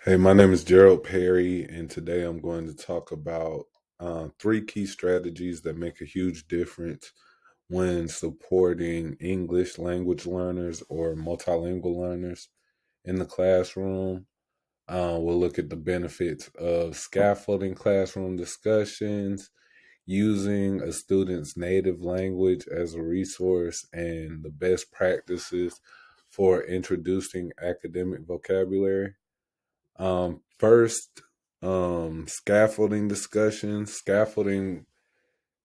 Hey, my name is Gerald Perry, and today I'm going to talk about three key strategies that make a huge difference when supporting English language learners or multilingual learners in the classroom. We'll look at the benefits of scaffolding classroom discussions, using a student's native language as a resource, and the best practices for introducing academic vocabulary. First, scaffolding discussions. Scaffolding,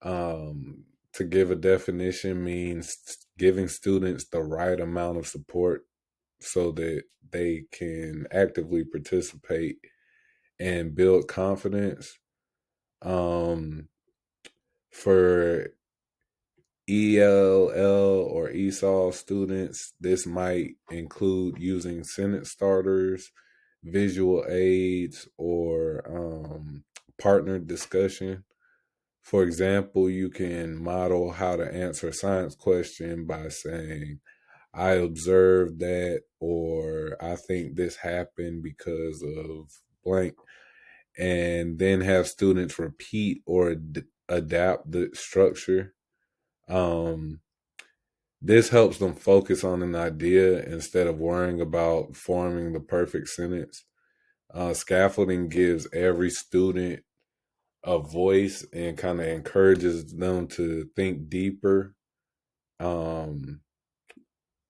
to give a definition, means giving students the right amount of support so that they can actively participate and build confidence. For ELL or ESOL students, this might include using sentence starters, visual aids, or partnered discussion. For example, you can model how to answer a science question by saying, I observed that, or I think this happened because of blank, and then have students repeat or adapt the structure. Um, this helps them focus on an idea instead of worrying about forming the perfect sentence. Scaffolding gives every student a voice and kind of encourages them to um,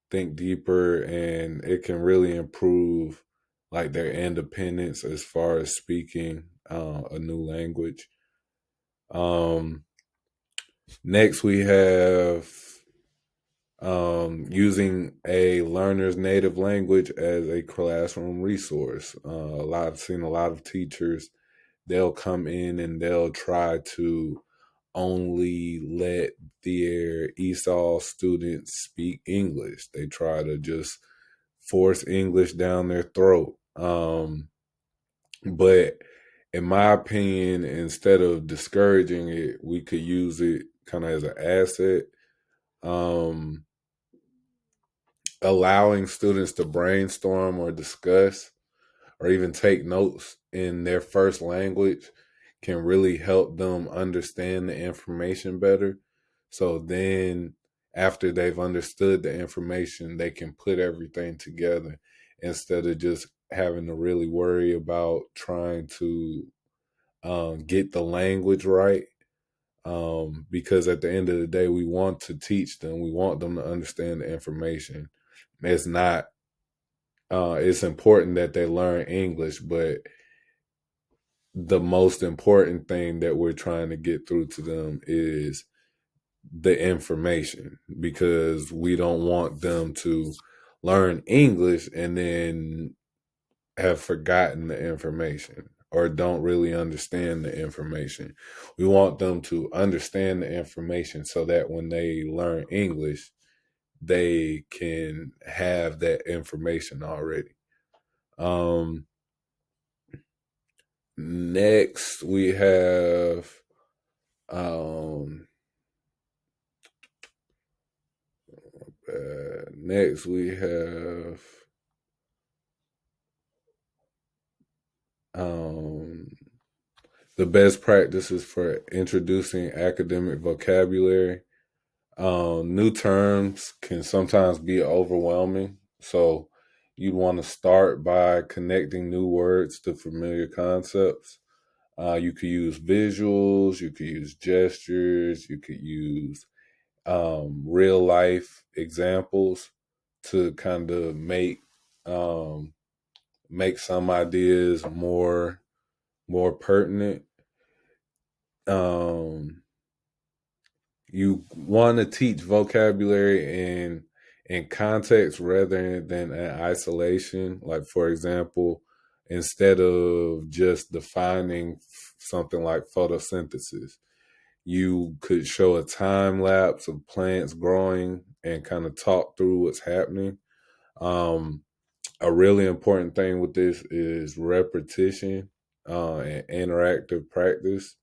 think deeper, and it can really improve like their independence as far as speaking a new language. Um, Next, we have using a learner's native language as a classroom resource. I've seen a lot of teachers, they'll come in and they'll try to only let their ESOL students speak English. They try to just force English down their throat. But in my opinion, instead of discouraging it, we could use it kind of as an asset. Um, Allowing students to brainstorm or discuss or even take notes in their first language can really help them understand the information better. So then, after they've understood the information, they can put everything together instead of just having to really worry about trying to get the language right. Because at the end of the day, we want to teach them, we want them to understand the information. It's not it's important that they learn English, but the most important thing that we're trying to get through to them is the information, because we don't want them to learn English and then have forgotten the information or don't really understand the information. We want them to understand the information so that when they learn English, they can have that information already. Um, Next, we have um, next we have um, the best practices for introducing academic vocabulary. New terms can sometimes be overwhelming, so you'd want to start by connecting new words to familiar concepts. You could use visuals, you could use gestures, you could use real life examples to kind of um, make some ideas more pertinent. Um, you want to teach vocabulary in context rather than in isolation. Like, for example, instead of just defining something like photosynthesis, you could show a time lapse of plants growing and kind of talk through what's happening. Um, a really important thing with this is repetition and interactive practice.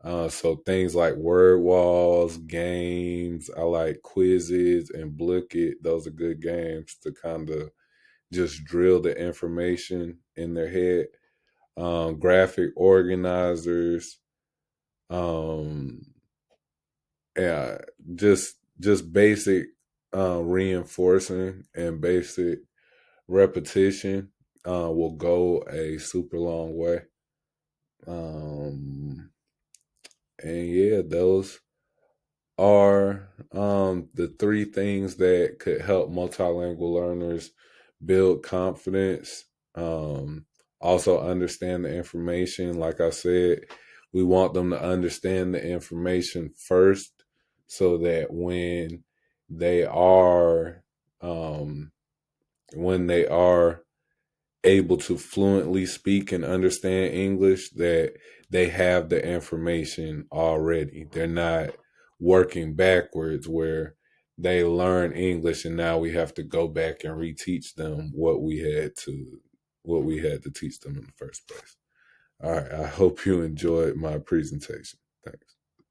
So things like word walls, games, I like quizzes and Book It. Those are good games to kind of just drill the information in their head. Graphic organizers, um, yeah, just basic reinforcing and basic repetition will go a super long way. Um, and yeah, those are the three things that could help multilingual learners build confidence. Um, Also, understand the information. Like I said, we want them to understand the information first so that they are um, when they are able to fluently speak and understand English, that they have the information already. They're not working backwards where they learn English and now we have to go back and reteach them what we had to teach them in the first place. All right, I hope you enjoyed my presentation. Thanks.